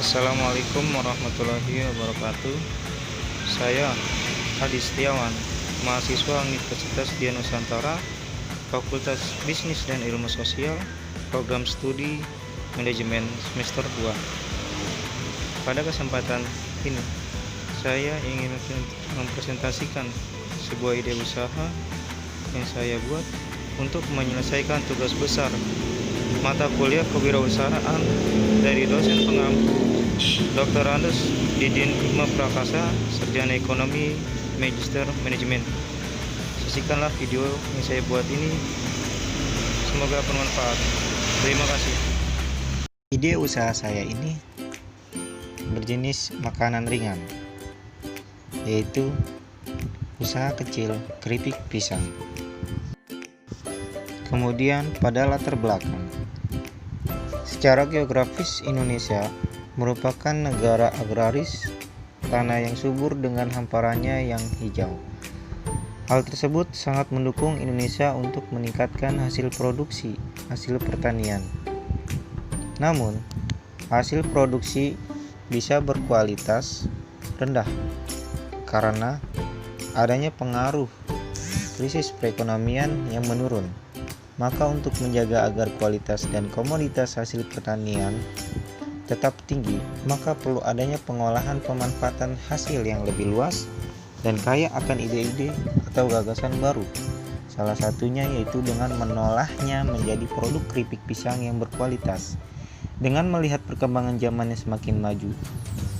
Assalamualaikum warahmatullahi wabarakatuh. Saya Adi Setiawan, mahasiswa Universitas Dian Nusantara, Fakultas Bisnis dan Ilmu Sosial, Program Studi Manajemen semester 2. Pada kesempatan ini, saya ingin mempresentasikan sebuah ide usaha yang saya buat untuk menyelesaikan tugas besar mata kuliah kewirausahaan dari dosen pengampu Dr. Andes Didin Hikmah Prakasa, sarjana ekonomi, magister manajemen. Saksikanlah video yang saya buat ini, semoga bermanfaat. Terima kasih. Ide usaha saya ini berjenis makanan ringan, yaitu usaha kecil keripik pisang. Kemudian pada latar belakang, secara geografis Indonesia merupakan negara agraris, tanah yang subur dengan hamparannya yang hijau. Hal tersebut sangat mendukung Indonesia untuk meningkatkan hasil produksi, hasil pertanian. Namun, hasil produksi bisa berkualitas rendah karena adanya pengaruh krisis perekonomian yang menurun. Maka untuk menjaga agar kualitas dan komoditas hasil pertanian tetap tinggi, maka perlu adanya pengolahan pemanfaatan hasil yang lebih luas dan kaya akan ide-ide atau gagasan baru. Salah satunya yaitu dengan menolahnya menjadi produk keripik pisang yang berkualitas. Dengan melihat perkembangan zamannya semakin maju,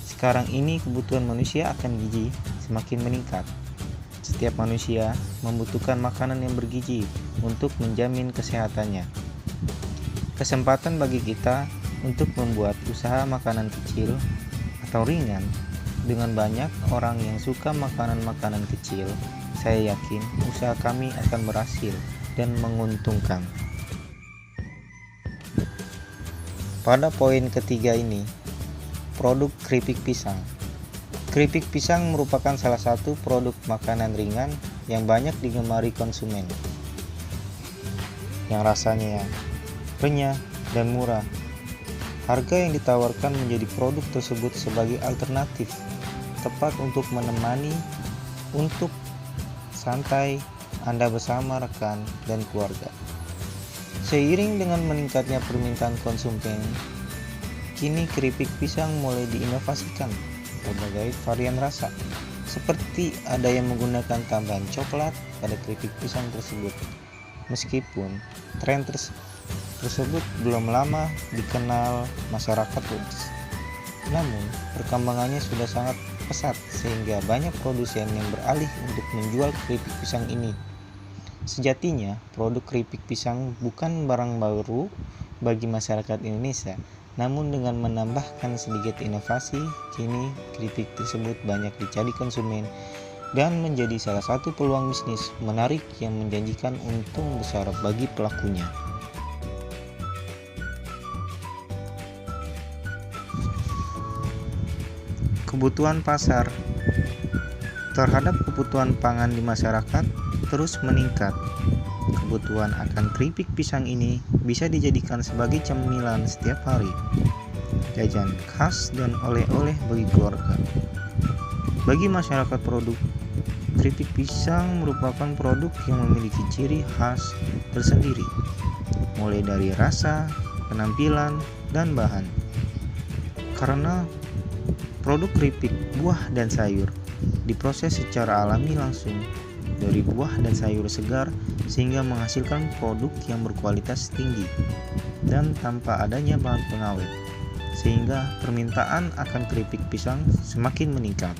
sekarang ini kebutuhan manusia akan gizi semakin meningkat. Setiap manusia membutuhkan makanan yang bergizi untuk menjamin kesehatannya. Kesempatan bagi kita untuk membuat usaha makanan kecil atau ringan dengan banyak orang yang suka makanan-makanan kecil. Saya yakin usaha kami akan berhasil dan menguntungkan. Pada poin ketiga ini, produk keripik pisang. Keripik pisang merupakan salah satu produk makanan ringan yang banyak digemari konsumen, yang rasanya renyah dan murah. Harga yang ditawarkan menjadi produk tersebut sebagai alternatif tepat untuk menemani untuk santai Anda bersama rekan dan keluarga. Seiring dengan meningkatnya permintaan konsumen, kini keripik pisang mulai diinovasikan berbagai varian rasa, seperti ada yang menggunakan tambahan coklat pada keripik pisang tersebut. Meskipun tren tersebut belum lama dikenal masyarakat luas, namun perkembangannya sudah sangat pesat sehingga banyak produsen yang beralih untuk menjual keripik pisang ini. Sejatinya, produk keripik pisang bukan barang baru bagi masyarakat Indonesia. Namun dengan menambahkan sedikit inovasi, kini keripik tersebut banyak dicari konsumen dan menjadi salah satu peluang bisnis menarik yang menjanjikan untung besar bagi pelakunya. Kebutuhan pasar terhadap kebutuhan pangan di masyarakat terus meningkat. Kebutuhan akan keripik pisang ini bisa dijadikan sebagai cemilan setiap hari, jajan khas dan oleh-oleh bagi keluarga. Bagi masyarakat produk, keripik pisang merupakan produk yang memiliki ciri khas tersendiri, mulai dari rasa, penampilan, dan bahan. Karena produk keripik buah dan sayur diproses secara alami langsung dari buah dan sayur segar sehingga menghasilkan produk yang berkualitas tinggi dan tanpa adanya bahan pengawet, sehingga permintaan akan keripik pisang semakin meningkat.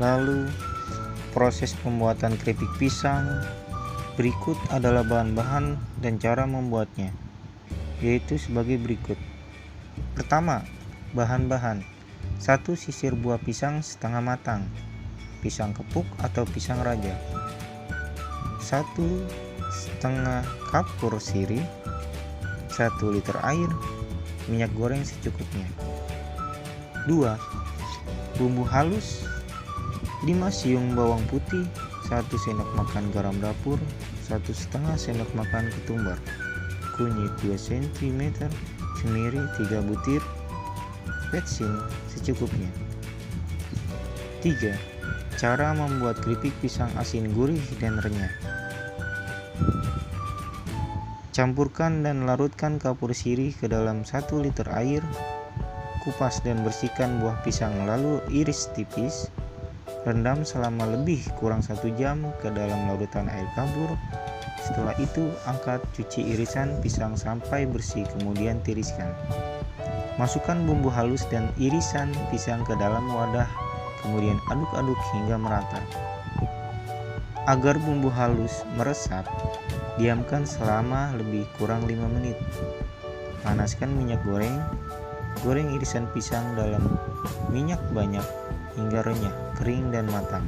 Lalu proses pembuatan keripik pisang berikut adalah bahan-bahan dan cara membuatnya, yaitu sebagai berikut. Pertama, bahan-bahan. 1 sisir buah pisang setengah matang, pisang kepuk atau pisang raja, 1,5 cup pur sirih, 1 liter air, minyak goreng secukupnya. 2. Bumbu halus, 5 siung bawang putih, 1 sendok makan garam dapur, 1,5 sendok makan ketumbar, kunyit 2 cm, kemiri 3 butir, vetsin secukupnya. 3. Cara membuat keripik pisang asin gurih dan renyah. Campurkan dan larutkan kapur sirih ke dalam 1 liter air. Kupas dan bersihkan buah pisang lalu iris tipis. Rendam selama lebih kurang 1 jam ke dalam larutan air kapur. Setelah itu angkat, cuci irisan pisang sampai bersih, kemudian tiriskan. Masukkan bumbu halus dan irisan pisang ke dalam wadah, kemudian aduk-aduk hingga merata. Agar bumbu halus meresap, diamkan selama lebih kurang 5 menit. Panaskan minyak goreng. Goreng irisan pisang dalam minyak banyak hingga renyah, kering dan matang.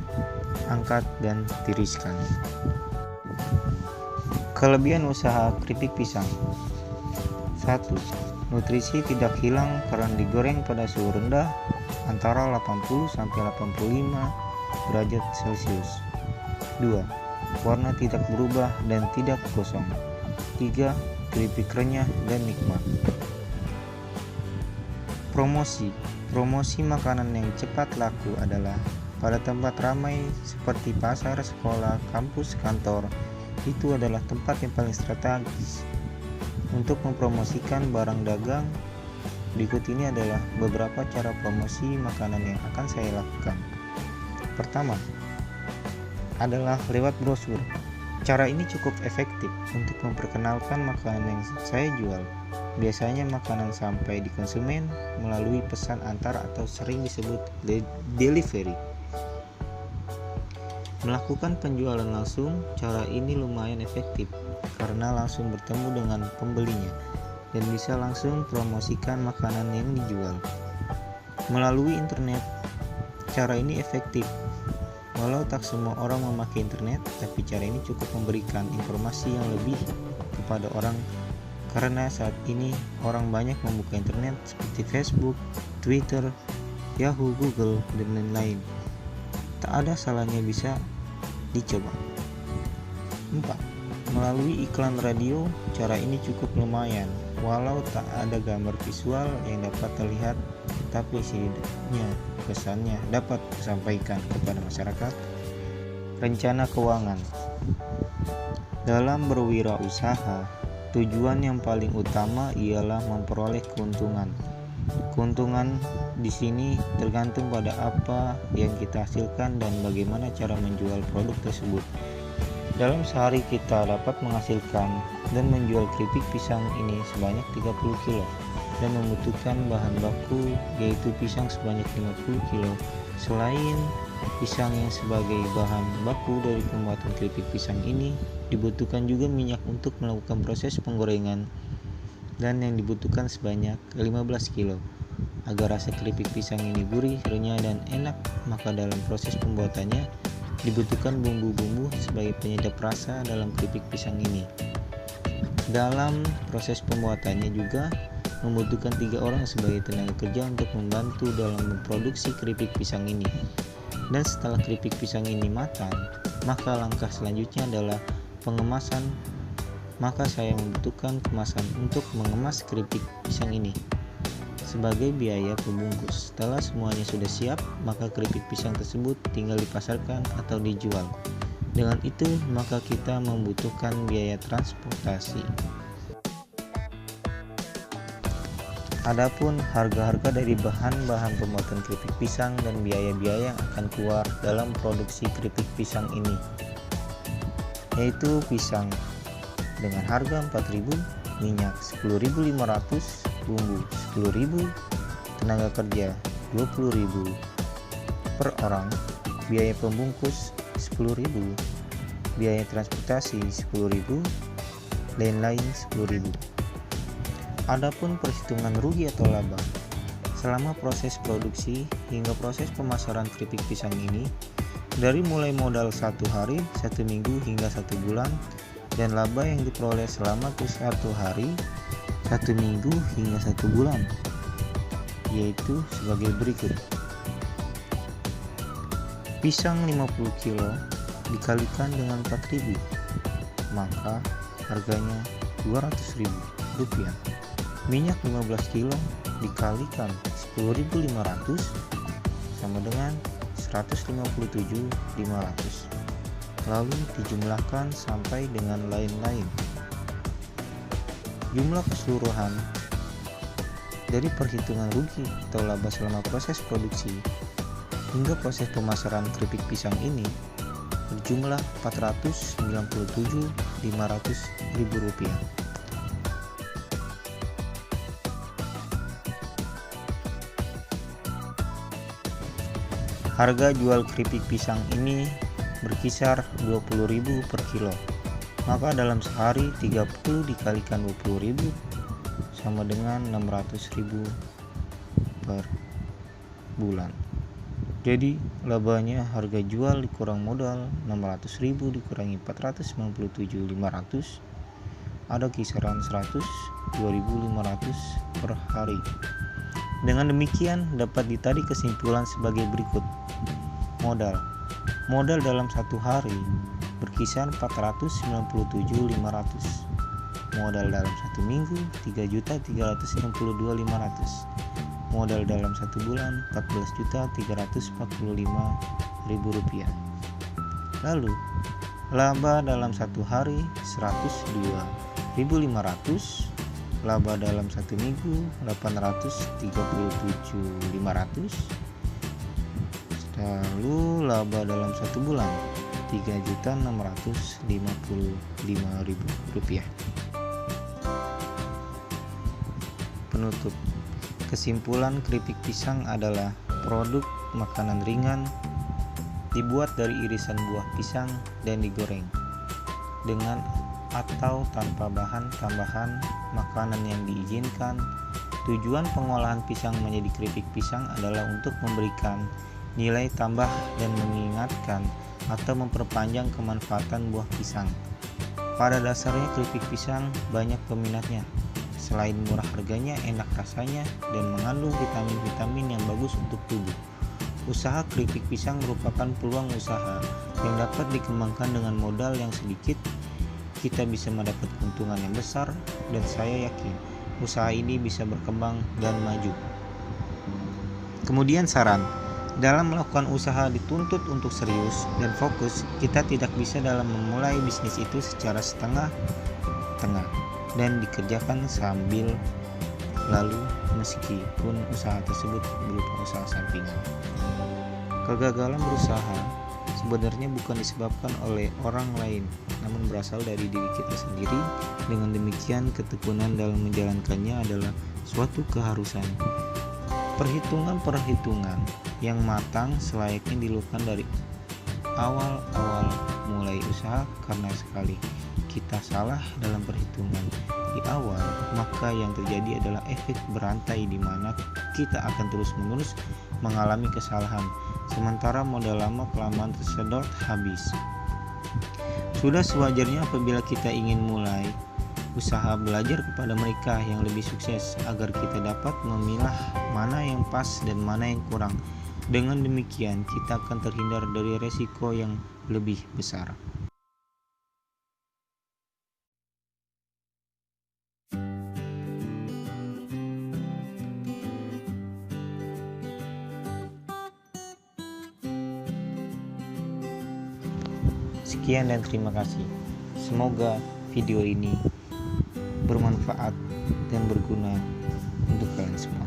Angkat dan tiriskan. Kelebihan usaha keripik pisang. 1. Nutrisi tidak hilang karena digoreng pada suhu rendah antara 80 sampai 85 derajat Celcius. 2. Warna tidak berubah dan tidak gosong. 3. Keripik renyah dan nikmat. Promosi makanan yang cepat laku adalah pada tempat ramai seperti pasar, sekolah, kampus, kantor. Itu adalah tempat yang paling strategis untuk mempromosikan barang dagang. Berikut ini adalah beberapa cara promosi makanan yang akan saya lakukan. Pertama adalah lewat brosur. Cara ini cukup efektif untuk memperkenalkan makanan yang saya jual. Biasanya makanan sampai di konsumen melalui pesan antar atau sering disebut delivery. Melakukan penjualan langsung, cara ini lumayan efektif karena langsung bertemu dengan pembelinya dan bisa langsung promosikan makanan yang dijual. Melalui internet, cara ini efektif. Walau tak semua orang memakai internet, tapi cara ini cukup memberikan informasi yang lebih kepada orang karena saat ini orang banyak membuka internet seperti Facebook, Twitter, Yahoo, Google, dan lain-lain. Tak ada salahnya bisa dicoba. 4. Melalui iklan radio, cara ini cukup lumayan. Walau tak ada gambar visual yang dapat terlihat, tapi isinya pesannya dapat disampaikan kepada masyarakat. Rencana keuangan. Dalam berwirausaha, tujuan yang paling utama ialah memperoleh keuntungan. Keuntungan di sini tergantung pada apa yang kita hasilkan dan bagaimana cara menjual produk tersebut. Dalam sehari kita dapat menghasilkan dan menjual keripik pisang ini sebanyak 30 kilo dan membutuhkan bahan baku yaitu pisang sebanyak 50 kilo. Selain pisang yang sebagai bahan baku dari pembuatan keripik pisang ini, dibutuhkan juga minyak untuk melakukan proses penggorengan dan yang dibutuhkan sebanyak 15 kilo. Agar rasa keripik pisang ini gurih, renyah, dan enak, maka dalam proses pembuatannya dibutuhkan bumbu-bumbu sebagai penyedap rasa dalam keripik pisang ini. Dalam proses pembuatannya juga membutuhkan 3 orang sebagai tenaga kerja untuk membantu dalam memproduksi keripik pisang ini. Dan setelah keripik pisang ini matang, maka langkah selanjutnya adalah pengemasan. Maka saya membutuhkan kemasan untuk mengemas keripik pisang ini sebagai biaya pembungkus. Setelah semuanya sudah siap, maka keripik pisang tersebut tinggal dipasarkan atau dijual. Dengan itu, maka kita membutuhkan biaya transportasi. Adapun harga-harga dari bahan-bahan pembuatan keripik pisang dan biaya-biaya yang akan keluar dalam produksi keripik pisang ini, yaitu pisang dengan harga 4.000, minyak 10.500, bumbu 10.000, tenaga kerja 20.000 per orang, biaya pembungkus 10.000, biaya transportasi 10.000, lain-lain 10.000. Adapun perhitungan rugi atau laba selama proses produksi hingga proses pemasaran keripik pisang ini, dari mulai modal 1 hari, 1 minggu hingga 1 bulan, dan laba yang diperoleh selama 1 hari, 1 minggu hingga 1 bulan, yaitu sebagai berikut. Pisang 50 kilo dikalikan dengan 4.000, maka harganya Rp200.000. Minyak 15 kilo dikalikan 10.500 sama dengan 157.500. Lalu dijumlahkan sampai dengan lain-lain. Jumlah keseluruhan dari perhitungan rugi atau laba selama proses produksi hingga proses pemasaran keripik pisang ini berjumlah Rp497.500.000. Harga jual keripik pisang ini berkisar 20.000 per kilo. Maka dalam sehari 30 dikalikan 20.000 sama dengan 600.000 per bulan. Jadi labanya harga jual dikurang modal 600.000 dikurangi 497.500 ada kisaran 102.500 per hari. Dengan demikian dapat ditarik kesimpulan sebagai berikut. Modal dalam satu hari berkisar 497.500. Modal dalam satu minggu 3.362.500. Modal dalam satu bulan Rp14.345.000. Lalu laba dalam satu hari 102.500. Laba dalam satu minggu 837.500. Lalu laba dalam satu bulan Rp3.655.000. Penutup. Kesimpulan, keripik pisang adalah produk makanan ringan dibuat dari irisan buah pisang dan digoreng dengan atau tanpa bahan tambahan makanan yang diizinkan. Tujuan pengolahan pisang menjadi keripik pisang adalah untuk memberikan nilai tambah dan mengingatkan atau memperpanjang kemanfaatan buah pisang. Pada dasarnya keripik pisang banyak peminatnya. Selain murah harganya, enak rasanya, dan mengandung vitamin-vitamin yang bagus untuk tubuh. Usaha keripik pisang merupakan peluang usaha yang dapat dikembangkan dengan modal yang sedikit. Kita bisa mendapat keuntungan yang besar, dan saya yakin usaha ini bisa berkembang dan maju. Kemudian saran, dalam melakukan usaha dituntut untuk serius dan fokus. Kita tidak bisa dalam memulai bisnis itu secara setengah-tengah dan dikerjakan sambil lalu meskipun usaha tersebut berupa usaha sampingan. Kegagalan berusaha sebenarnya bukan disebabkan oleh orang lain, namun berasal dari diri kita sendiri. Dengan demikian, ketekunan dalam menjalankannya adalah suatu keharusan. Perhitungan yang matang selayaknya dilakukan dari awal mulai usaha, karena sekali kita salah dalam perhitungan di awal, maka yang terjadi adalah efek berantai di mana kita akan terus-menerus mengalami kesalahan, sementara modal lama kelamaan tersedot habis. Sudah sewajarnya apabila kita ingin mulai usaha, belajar kepada mereka yang lebih sukses agar kita dapat memilah mana yang pas dan mana yang kurang. Dengan demikian kita akan terhindar dari resiko yang lebih besar. Sekian dan terima kasih. Semoga video ini bermanfaat dan berguna untuk kalian semua.